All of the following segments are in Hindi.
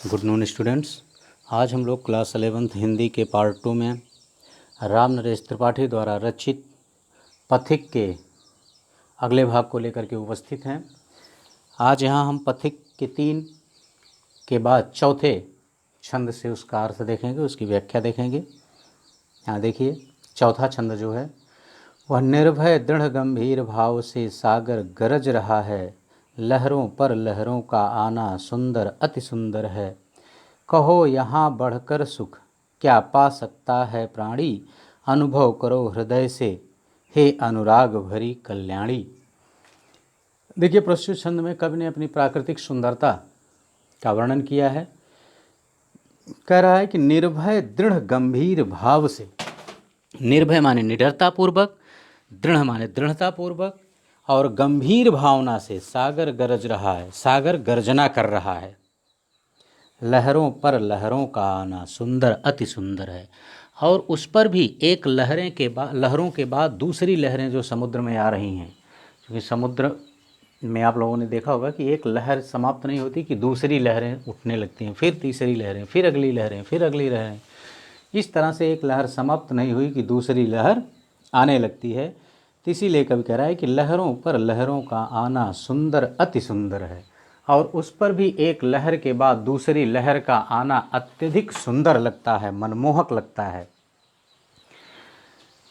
Good noon students. आज हम लोग क्लास 11th हिंदी के पार्ट 2 में राम नरेश त्रिपाठी द्वारा रचित पथिक के अगले भाग को लेकर के उपस्थित हैं। आज यहाँ हम पथिक के 3 के बाद चौथे छंद से उसका अर्थ देखेंगे, उसकी व्याख्या देखेंगे। यहाँ देखिए, चौथा छंद जो है वह निर्भय दृढ़ गंभीर भाव से सागर गरज रहा है, लहरों पर लहरों का आना सुंदर अति सुंदर है। कहो यहाँ बढ़कर सुख क्या पा सकता है प्राणी, अनुभव करो हृदय से हे अनुराग भरी कल्याणी। देखिए, प्रस्तुत छंद में कवि ने अपनी प्राकृतिक सुंदरता का वर्णन किया है। कह रहा है कि निर्भय दृढ़ गंभीर भाव से, निर्भय माने निडरतापूर्वक, दृढ़ माने दृढ़तापूर्वक और गंभीर भावना से सागर गरज रहा है, सागर गर्जना कर रहा है। लहरों पर लहरों का आना सुंदर अति सुंदर है, और उस पर भी एक लहरों के बाद दूसरी लहरें जो समुद्र में आ रही हैं। क्योंकि समुद्र में आप लोगों ने देखा होगा कि एक लहर समाप्त नहीं होती कि दूसरी लहरें उठने लगती हैं, फिर तीसरी लहरें, फिर अगली लहरें, फिर अगली लहरें। इस तरह से एक लहर समाप्त नहीं हुई कि दूसरी लहर आने लगती है। तो इसीलिए कवि कह रहा है कि लहरों पर लहरों का आना सुंदर अति सुंदर है, और उस पर भी एक लहर के बाद दूसरी लहर का आना अत्यधिक सुंदर लगता है, मनमोहक लगता है।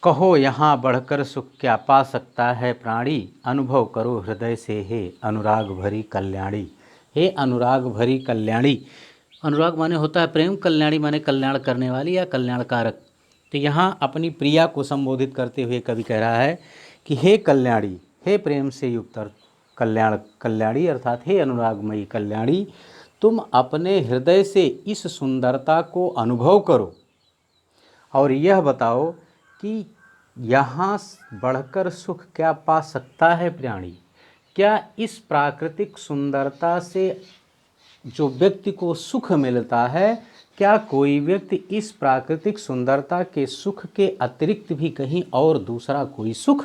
कहो यहाँ बढ़कर सुख क्या पा सकता है प्राणी, अनुभव करो हृदय से हे अनुराग भरी कल्याणी। हे अनुराग भरी कल्याणी। अनुराग माने होता है प्रेम, कल्याणी माने कल्याण करने वाली या कल्याणकारक। तो यहाँ अपनी प्रिया को संबोधित करते हुए कवि कह रहा है कि हे कल्याणी, हे प्रेम से युक्त कल्याणी अर्थात हे अनुरागमयी कल्याणी, तुम अपने हृदय से इस सुंदरता को अनुभव करो और यह बताओ कि यहाँ बढ़कर सुख क्या पा सकता है प्राणी। क्या इस प्राकृतिक सुंदरता से जो व्यक्ति को सुख मिलता है, क्या कोई व्यक्ति इस प्राकृतिक सुंदरता के सुख के अतिरिक्त भी कहीं और दूसरा कोई सुख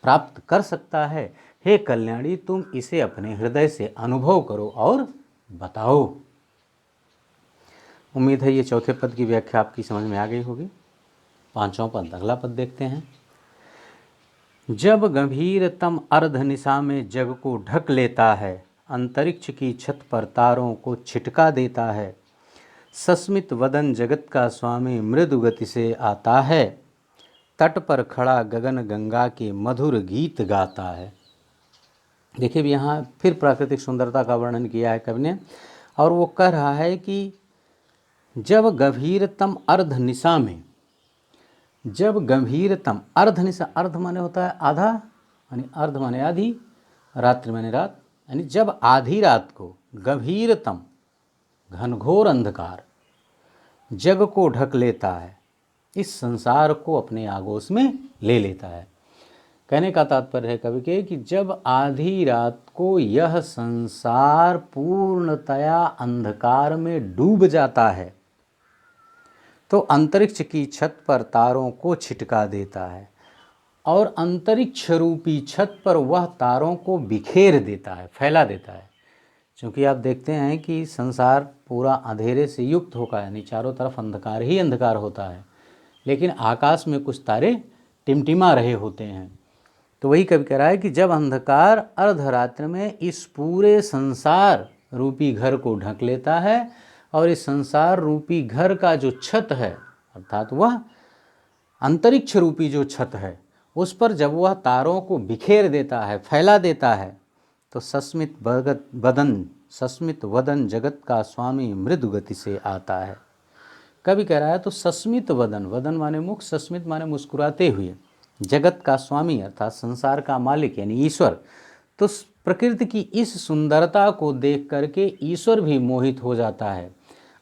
प्राप्त कर सकता है। हे कल्याणी, तुम इसे अपने हृदय से अनुभव करो और बताओ। उम्मीद है ये चौथे पद की व्याख्या आपकी समझ में आ गई होगी। पांचवां पद, अगला पद देखते हैं। जब गंभीरतम अर्ध निशा में जग को ढक लेता है, अंतरिक्ष की छत पर तारों को छिटका देता है, सस्मित वदन जगत का स्वामी मृदु गति से आता है, तट पर खड़ा गगन गंगा के मधुर गीत गाता है। देखिए, यहाँ फिर प्राकृतिक सुंदरता का वर्णन किया है कवि ने, और वो कह रहा है कि जब गंभीरतम अर्ध निशा में, जब गंभीरतम अर्ध निशा, अर्ध माने होता है आधा, यानी अर्ध माने आधी, रात्रि माने रात, यानी जब आधी रात को गंभीरतम घनघोर अंधकार जग को ढक लेता है, इस संसार को अपने आगोश में ले लेता है। कहने का तात्पर्य है कवि के कि जब आधी रात को यह संसार पूर्णतया अंधकार में डूब जाता है, तो अंतरिक्ष की छत पर तारों को छिटका देता है, और अंतरिक्ष रूपी छत पर वह तारों को बिखेर देता है, फैला देता है। क्योंकि आप देखते हैं कि संसार पूरा अंधेरे से युक्त होकर, यानी चारों तरफ अंधकार ही अंधकार होता है, लेकिन आकाश में कुछ तारे टिमटिमा रहे होते हैं। तो वही कवि कह रहा है कि जब अंधकार अर्धरात्र में इस पूरे संसार रूपी घर को ढक लेता है, और इस संसार रूपी घर का जो छत है, अर्थात वह अंतरिक्ष रूपी जो छत है, उस पर जब वह तारों को बिखेर देता है, फैला देता है, तो सस्मित वदन जगत का स्वामी मृदु गति से आता है। कवि कह रहा है तो सस्मित वदन, वदन माने मुख, सस्मित माने मुस्कुराते हुए, जगत का स्वामी अर्थात संसार का मालिक यानी ईश्वर, तो प्रकृति की इस सुंदरता को देख करके ईश्वर भी मोहित हो जाता है,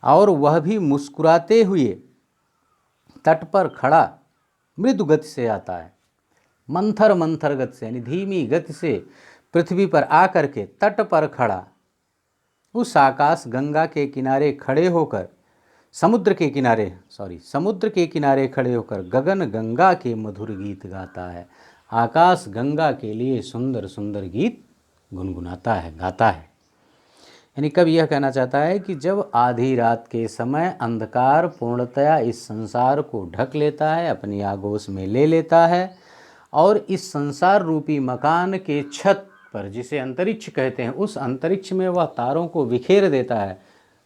और वह भी मुस्कुराते हुए तट पर खड़ा मृदु गति से आता है। मंथर मंथर गति से, यानी धीमी गति से पृथ्वी पर आकर के तट पर खड़ा, उस आकाश गंगा के किनारे खड़े होकर, समुद्र के किनारे खड़े होकर गगन गंगा के मधुर गीत गाता है। आकाश गंगा के लिए सुंदर सुंदर गीत गुनगुनाता है, गाता है। यानी कब यह कहना चाहता है कि जब आधी रात के समय अंधकार पूर्णतया इस संसार को ढक लेता है, अपनी आगोश में ले लेता है और इस संसार रूपी मकान के छत पर, जिसे अंतरिक्ष कहते हैं, उस अंतरिक्ष में वह तारों को बिखेर देता है।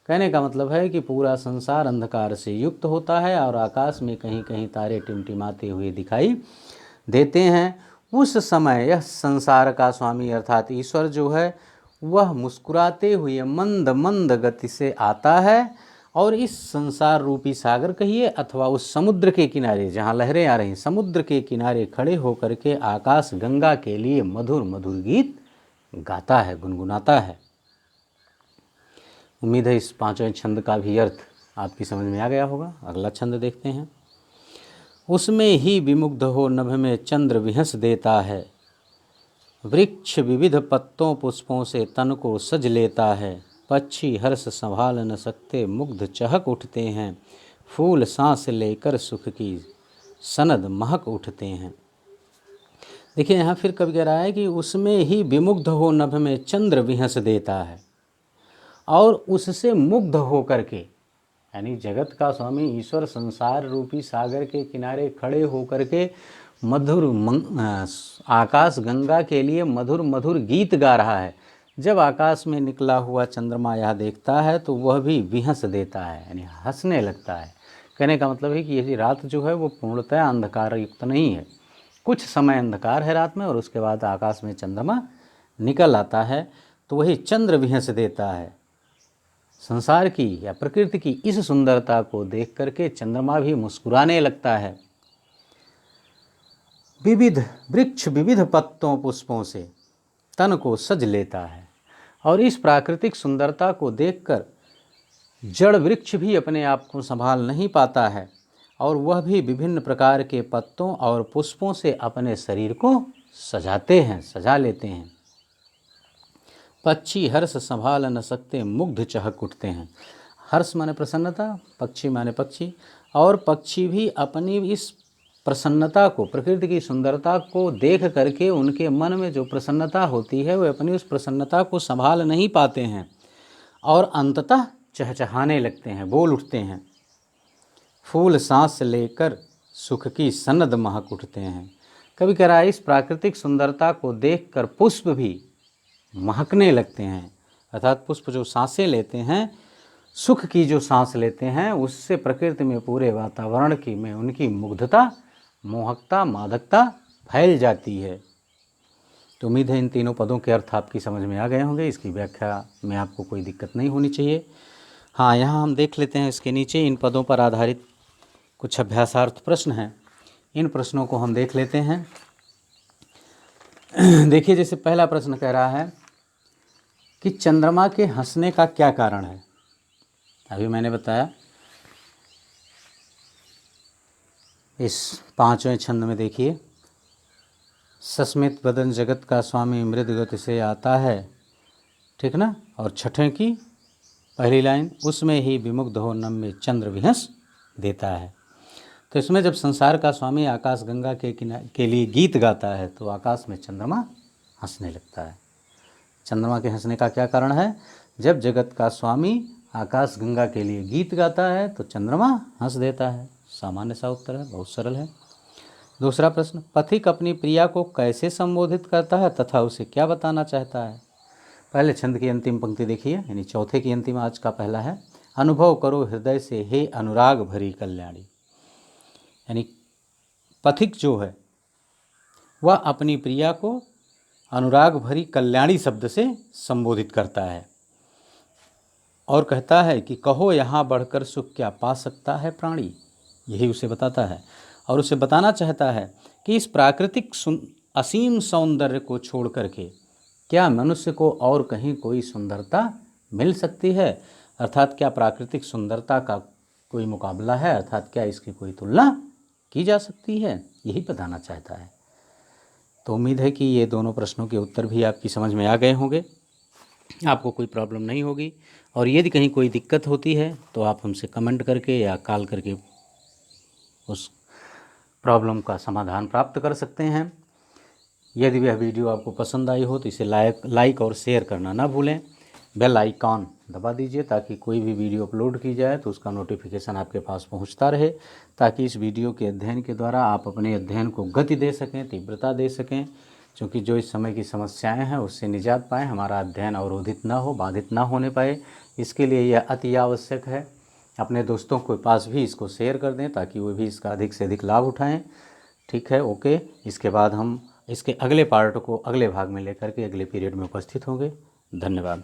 कहने का मतलब है कि पूरा संसार अंधकार से युक्त होता है और आकाश में कहीं कहीं तारे टिमटिमाते हुए दिखाई देते हैं। उस समय यह संसार का स्वामी अर्थात ईश्वर जो है वह मुस्कुराते हुए मंद मंद गति से आता है और इस संसार रूपी सागर कहिए अथवा उस समुद्र के किनारे जहाँ लहरें आ रही, समुद्र के किनारे खड़े होकर के आकाश गंगा के लिए मधुर मधुर गीत गाता है, गुनगुनाता है। उम्मीद है इस पांचवें छंद का भी अर्थ आपकी समझ में आ गया होगा। अगला छंद देखते हैं। उसमें ही विमुग्ध हो नभ में चंद्र विहंस देता है, वृक्ष विविध पत्तों पुष्पों से तन को सज लेता है, पक्षी हर्ष संभाल न सकते मुग्ध चहक उठते हैं, फूल सांस लेकर सुख की सनद महक उठते हैं। देखिए यहाँ फिर कवि कह रहा है कि उसमें ही विमुग्ध हो नभ में चंद्र विहंस देता है, और उससे मुग्ध हो करके, यानी जगत का स्वामी ईश्वर संसार रूपी सागर के किनारे खड़े होकर के मधुर आकाश गंगा के लिए मधुर मधुर गीत गा रहा है। जब आकाश में निकला हुआ चंद्रमा यह देखता है तो वह भी विहंस देता है, यानी हंसने लगता है। कहने का मतलब है कि ये रात जो है वो पूर्णतः अंधकार युक्त नहीं है, कुछ समय अंधकार है रात में और उसके बाद आकाश में चंद्रमा निकल आता है, तो वही चंद्र विहंस देता है। संसार की या प्रकृति की इस सुंदरता को देख करके चंद्रमा भी मुस्कुराने लगता है। विविध वृक्ष विविध पत्तों पुष्पों से तन को सज लेता है, और इस प्राकृतिक सुंदरता को देखकर जड़ वृक्ष भी अपने आप को संभाल नहीं पाता है और वह भी विभिन्न प्रकार के पत्तों और पुष्पों से अपने शरीर को सजाते हैं, सजा लेते हैं। पक्षी हर्ष संभाल न सकते मुग्ध चहक उठते हैं। हर्ष माने प्रसन्नता, पक्षी माने पक्षी, और पक्षी भी अपनी इस प्रसन्नता को, प्रकृति की सुंदरता को देख करके उनके मन में जो प्रसन्नता होती है वे अपनी उस प्रसन्नता को संभाल नहीं पाते हैं और अंततः चहचहाने लगते हैं, बोल उठते हैं। फूल सांस लेकर सुख की सनद महक उठते हैं। कभी कह रहा है इस प्राकृतिक सुंदरता को देखकर पुष्प भी महकने लगते हैं, अर्थात पुष्प जो सांसें लेते हैं, सुख की जो सांस लेते हैं, उससे प्रकृति में पूरे वातावरण की में उनकी मुग्धता, मोहकता, मादकता फैल जाती है। तो उम्मीद है इन तीनों पदों के अर्थ आपकी समझ में आ गए होंगे। इसकी व्याख्या में आपको कोई दिक्कत नहीं होनी चाहिए। हाँ, यहाँ हम देख लेते हैं इसके नीचे इन पदों पर आधारित कुछ अभ्यासार्थ प्रश्न हैं, इन प्रश्नों को हम देख लेते हैं। देखिए, जैसे पहला प्रश्न कह रहा है कि चंद्रमा के हंसने का क्या कारण है। अभी मैंने बताया इस पांचवें छंद में, देखिए, सस्मित बदन जगत का स्वामी मृद गति से आता है, ठीक ना। और छठे की पहली लाइन, उसमें ही विमुग्ध हो नभ में चंद्र विहंस देता है। तो इसमें जब संसार का स्वामी आकाश गंगा के लिए गीत गाता है तो आकाश में चंद्रमा हंसने लगता है। चंद्रमा के हंसने का क्या कारण है? जब जगत का स्वामी आकाश गंगा के लिए गीत गाता है तो चंद्रमा हंस देता है। सामान्य सा उत्तर है, बहुत सरल है। दूसरा प्रश्न, पथिक अपनी प्रिया को कैसे संबोधित करता है तथा उसे क्या बताना चाहता है। पहले छंद की अंतिम पंक्ति देखिए, यानी चौथे की अंतिम आज का पहला है, अनुभव करो हृदय से हे अनुराग भरी कल्याणी। यानी पथिक जो है वह अपनी प्रिया को अनुराग भरी कल्याणी शब्द से संबोधित करता है और कहता है कि कहो यहाँ बढ़कर सुख क्या पा सकता है प्राणी। यही उसे बताता है और उसे बताना चाहता है कि इस प्राकृतिक असीम सौंदर्य को छोड़ करके क्या मनुष्य को और कहीं कोई सुंदरता मिल सकती है, अर्थात क्या प्राकृतिक सुंदरता का कोई मुकाबला है, अर्थात क्या इसकी कोई तुलना की जा सकती है, यही बताना चाहता है। तो उम्मीद है कि ये दोनों प्रश्नों के उत्तर भी आपकी समझ में आ गए होंगे, आपको कोई प्रॉब्लम नहीं होगी। और यदि कहीं कोई दिक्कत होती है तो आप हमसे कमेंट करके या कॉल करके उस प्रॉब्लम का समाधान प्राप्त कर सकते हैं। यदि वह वीडियो आपको पसंद आई हो तो इसे लाइक और शेयर करना ना भूलें। बेल आइकॉन दबा दीजिए ताकि कोई भी वीडियो अपलोड की जाए तो उसका नोटिफिकेशन आपके पास पहुंचता रहे, ताकि इस वीडियो के अध्ययन के द्वारा आप अपने अध्ययन को गति दे सकें, तीव्रता दे सकें, क्योंकि जो इस समय की समस्याएं हैं उससे निजात पाएँ, हमारा अध्ययन अवरोधित ना हो, बाधित ना होने पाए। इसके लिए यह अति आवश्यक है। अपने दोस्तों के पास भी इसको शेयर कर दें ताकि वो भी इसका अधिक से अधिक लाभ उठाएँ। ठीक है, ओके। इसके बाद हम इसके अगले पार्ट को अगले भाग में लेकर के अगले पीरियड में उपस्थित होंगे। धन्यवाद।